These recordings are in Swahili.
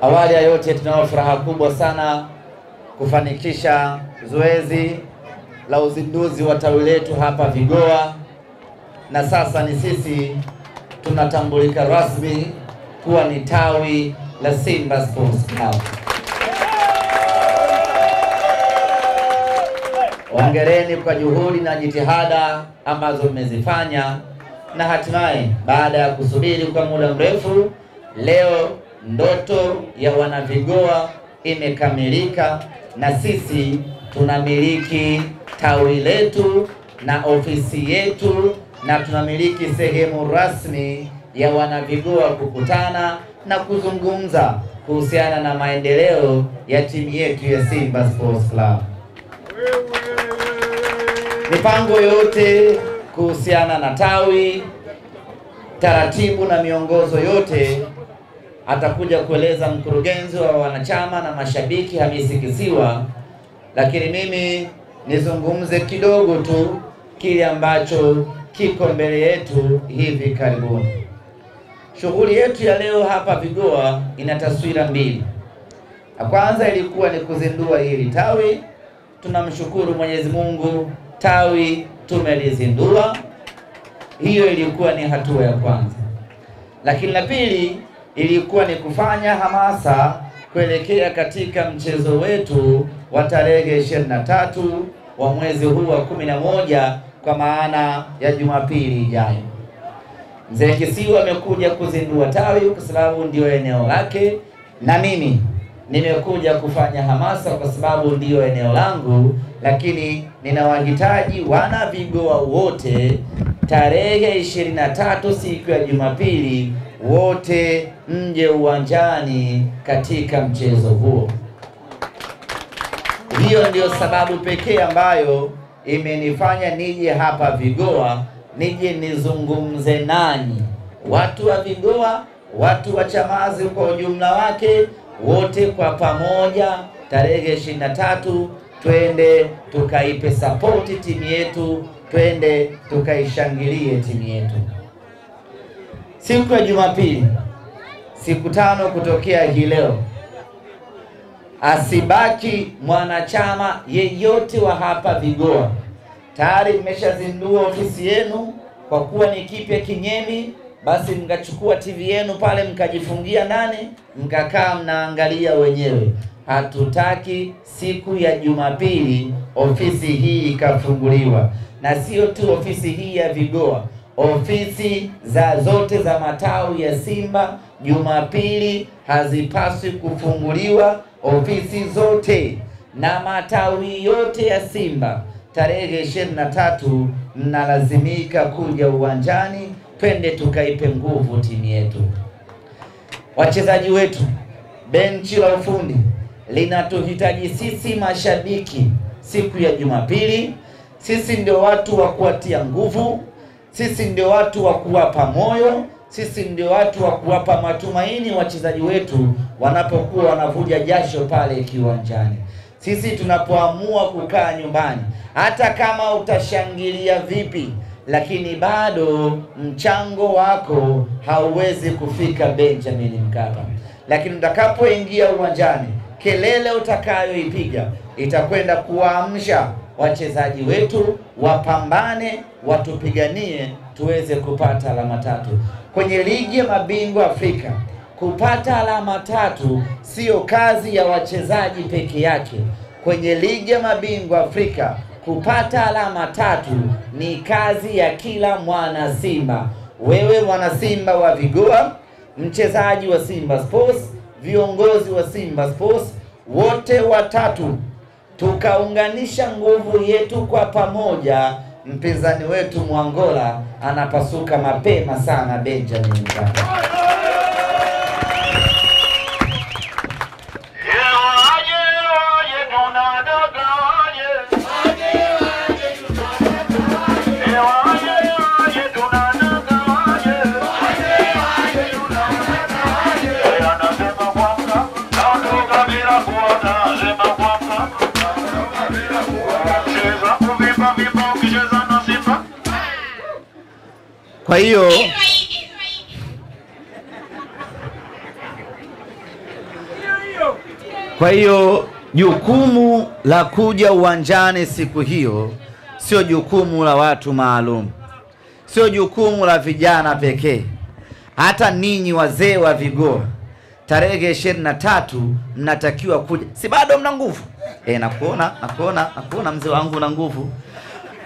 Awali ya yote tunao furaha kubwa sana kufanikisha zoezi la uzinduzi wa tawi letu hapa Vigoa, na sasa ni sisi tunatambulika rasmi kuwa ni tawi la Simba Sports Club. Hongereni kwa juhudi na jitihada ambazo mmezifanya, na hatimaye baada ya kusubiri kwa muda mrefu, leo ndoto ya wana Vigoa imekamilika, na sisi tunamiliki tawi letu na ofisi yetu, na tunamiliki sehemu rasmi ya wana Vigoa kukutana na kuzungumza kuhusiana na maendeleo ya timu yetu ya Simba Sports Club. Mipango yote kuhusiana na tawi, taratibu na miongozo yote atakuja kueleza mkurugenzi wa wanachama na mashabiki Hamisi Kisiwa, lakini mimi nizungumze kidogo tu kile ambacho kiko mbele yetu hivi karibuni. Shughuli yetu ya leo hapa Vigoa ina taswira mbili. Ya kwanza ilikuwa ni kuzindua hili tawi. Tunamshukuru Mwenyezi Mungu, tawi tumelizindua. Hiyo ilikuwa ni hatua ya kwanza. Lakini la pili ilikuwa ni kufanya hamasa kuelekea katika mchezo wetu wa tarehe 23 wa mwezi huu wa 11, kwa maana ya Jumapili ijayo. Mzee Kisiwa amekuja kuzindua tawi kwa sababu ndio eneo lake, na mimi nimekuja kufanya hamasa kwa sababu ndio eneo langu, lakini ninawahitaji wana Vigoa wote tarehe 23 siku ya Jumapili wote mje uwanjani katika mchezo huo. Hiyo ndio sababu pekee ambayo imenifanya nije hapa Vigoa, nije nizungumze nanyi watu wa Vigoa, watu wa Chamazi kwa ujumla wake, wote kwa pamoja tarehe 23 twende tukaipe support timu yetu, twende tukaishangilie timu yetu. Siku ya Jumapili, siku 5 kutokea hii leo, asibaki mwanachama yeyote wa hapa Vigoa. Tayari mmeshazindua ofisi yenu, kwa kuwa ni kipya kinyemi, basi mkachukua TV yenu pale mkajifungia ndani, mkakaa mnaangalia wenyewe. Hatutaki siku ya Jumapili ofisi hii ikafunguliwa, na sio tu ofisi hii ya Vigoa, ofisi zote za matawi ya Simba Jumapili hazipaswi kufunguliwa. Ofisi zote na matawi yote ya Simba tarehe 23 mnalazimika kuja uwanjani, twende tukaipe nguvu timu yetu. Wachezaji wetu, benchi la ufundi linatuhitaji sisi mashabiki siku ya Jumapili. Sisi ndio watu wa kuwatia nguvu, sisi ndio watu wa kuwapa moyo, sisi ndio watu wa kuwapa matumaini wachezaji wetu wanapokuwa wanavuja jasho pale kiwanjani. Sisi tunapoamua kukaa nyumbani, hata kama utashangilia vipi, lakini bado mchango wako hauwezi kufika Benjamin Mkapa. Lakini utakapoingia uwanjani, kelele utakayoipiga itakwenda kuwaamsha wachezaji wetu wapambane, watupiganie tuweze kupata alama 3. Kwenye ligi ya mabingwa Afrika, kupata alama 3 sio kazi ya wachezaji peke yake. Kwenye ligi ya mabingwa Afrika, kupata alama 3 ni kazi ya kila mwana Simba. Wewe mwana Simba wa Vigoa, mchezaji wa Simba Sports, viongozi wa Simba Sports, wote watatu tukaunganisha nguvu yetu kwa pamoja, mpinzani wetu Mwangola anapasuka mapema sana Benjamin Mkapa. Kwa hiyo Kwa hiyo jukumu la kuja uwanjani siku hiyo sio jukumu la watu maalum, sio jukumu la vijana pekee. Hata ninyi wazee wa Vigoa, tarehe 23 mnatakiwa kuja. Si bado mna nguvu? Nakuona mzee wangu na nguvu.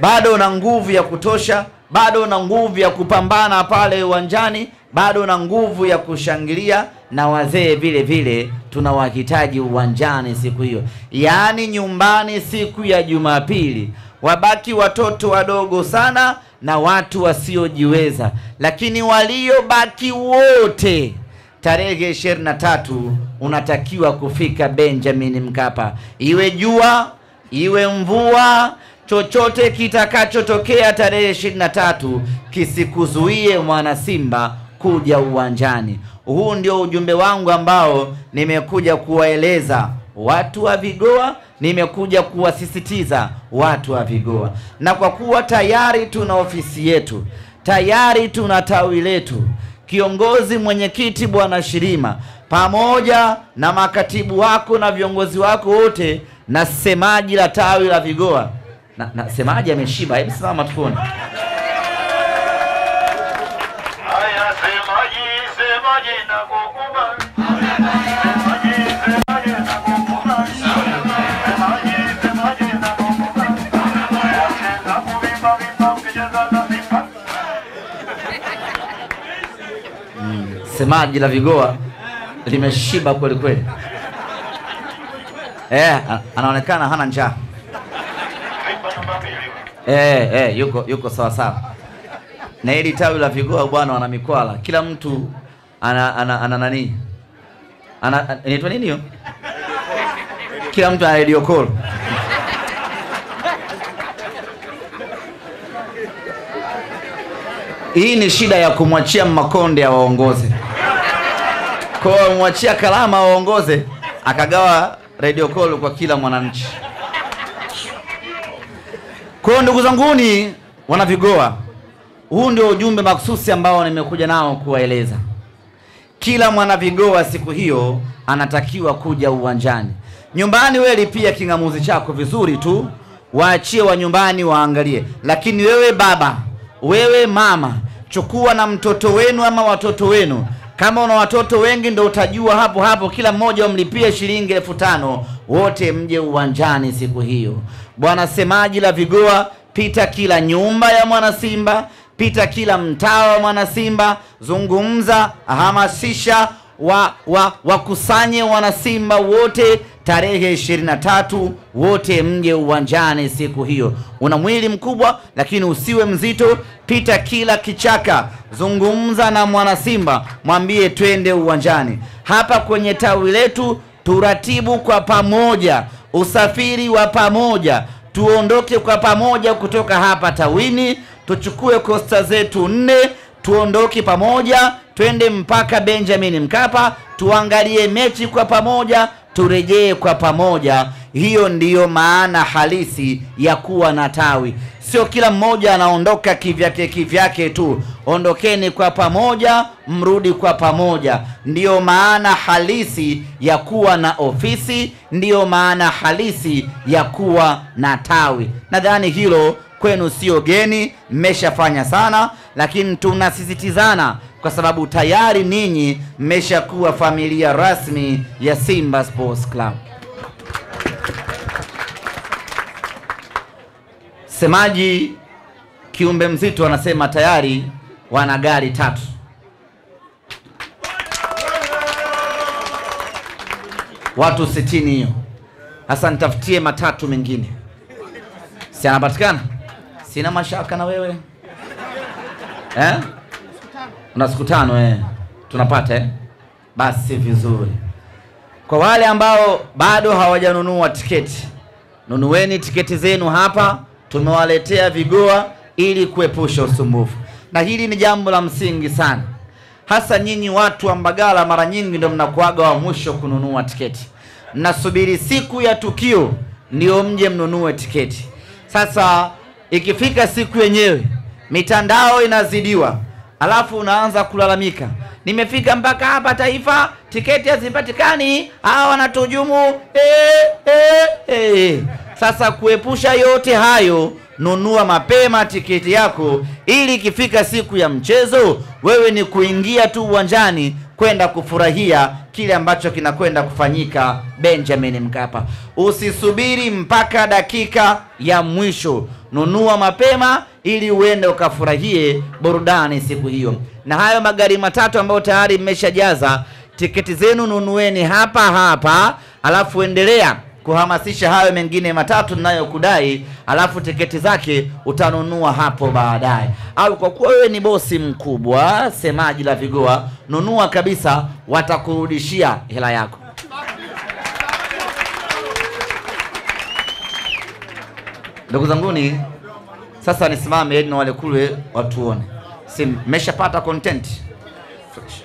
Bado una nguvu ya kutosha, bado una nguvu ya kupambana pale uwanjani, bado una nguvu ya kushangilia. Na wazee vile vile tunawahitaji uwanjani siku hiyo, yaani nyumbani siku ya Jumapili. Wabaki watoto wadogo sana na watu wasiojiweza, lakini waliobaki wote tarehe 23 unatakiwa kufika Benjamin Mkapa. Iwe jua, iwe mvua, chochote kitakachotokea tarehe 23 kisikuzuie mwana Simba kuja uwanjani. Huu ndio ujumbe wangu ambao nimekuja kuwaeleza watu wa Vigoa, nimekuja kuwasisitiza watu wa Vigoa. Na kwa kuwa tayari tuna ofisi yetu, tayari tuna tawi letu, kiongozi mwenyekiti Bwana Shirima pamoja na makatibu wako na viongozi wako wote na semaji la tawi la Vigoa. Na semaji ameshiba, hebu simama tuone. Semaji la Vigoa limeshiba kweli kweli. Anaonekana hana njaa. Yuko sawa sawa. Na hili tawi la Vigoa bwana wana mikwala. Kila mtu ana nani? Inaitwa nini hiyo? Kila mtu ana radio call. Hii ni shida ya kumwachia Makonde waongoze. Kwa mwachia Kalama waongoze, akagawa radio call kwa kila mwananchi. Kwa ndugu zanguni wana Vigoa, huu ndio ujumbe makususi ambao nimekuja nao kuwaeleza. Kila mwana Vigoa siku hiyo anatakiwa kuja uwanjani. Nyumbani wewe lipia kingamuzi chako vizuri tu, waachie wa nyumbani waangalie. Lakini wewe baba, wewe mama, chukua na mtoto wenu ama watoto wenu. Kama una watoto wengi ndio utajua hapo kila mmoja umlipie shilingi 5,000, wote mje uwanjani siku hiyo. Bwana semaji la Vigoa, pita kila nyumba ya mwana Simba, pita kila mtaa wa mwana Simba, zungumza, hamasisha, wakusanye wana Simba wote tarehe 23, wote mje uwanjani siku hiyo. Una mwili mkubwa lakini usiwe mzito, pita kila kichaka, zungumza na mwana Simba, mwambie twende uwanjani. Hapa kwenye tawi letu turatibu kwa pamoja, usafiri wa pamoja, tuondoke kwa pamoja kutoka hapa tawini, tuchukue kosta zetu 4, tuondoke pamoja, twende mpaka Benjamin Mkapa, tuangalie mechi kwa pamoja, turejee kwa pamoja. Hiyo ndiyo maana halisi ya kuwa na tawi. Sio kila mmoja anaondoka kivyake tu. Ondokeni kwa pamoja, mrudi kwa pamoja. Ndiyo maana halisi ya kuwa na ofisi, ndiyo maana halisi ya kuwa na tawi. Nadhani hilo kwenu sio geni, mmeshafanya sana, lakini tunasisitizana kwa sababu tayari ninyi mmeshakuwa familia rasmi ya Simba Sports Club. Semaji Kiumbe Mzito anasema tayari wana gari 3. Watu 60 hiyo. Sasa nitafutie matatu mengine. Si anapatikana? Sina mashaka na wewe. Una siku 5 tunapata basi vizuri. Kwa wale ambao bado hawajanunua tiketi, nunueni tiketi zenu hapa. Tumewaletea Vigoa ili kuepusha usumbufu. Na hili ni jambo la msingi sana. Hasa nyinyi watu wa Mbagala mara nyingi ndio mnakuaga wa mwisho kununua tiketi. Mnasubiri siku ya tukio ndio mje mnunue tiketi. Sasa ikifika siku yenyewe mitandao inazidiwa, alafu unaanza kulalamika, nimefika mpaka hapa Taifa, tiketi hazipatikani, hawa wanatujumu. Sasa kuepusha yote hayo, nunua mapema tiketi yako, ili ikifika siku ya mchezo wewe ni kuingia tu uwanjani kwenda kufurahia kile ambacho kinakwenda kufanyika Benjamin Mkapa. Usisubiri mpaka dakika ya mwisho, nunua mapema ili uende ukafurahie burudani siku hiyo. Na hayo magari matatu ambayo tayari mmeshajaza tiketi zenu, nunueni hapa hapa, alafu endelea kuhamasisha hayo mengine matatu ninayokudai, alafu tiketi zake utanunua hapo baadaye. Au kwa kuwa wewe ni bosi mkubwa, semaji la Vigoa, nunua kabisa, watakurudishia hela yako. Ndugu zanguni, sasa nisimame na wale kule watuone. Si mmeshapata content? Fresh.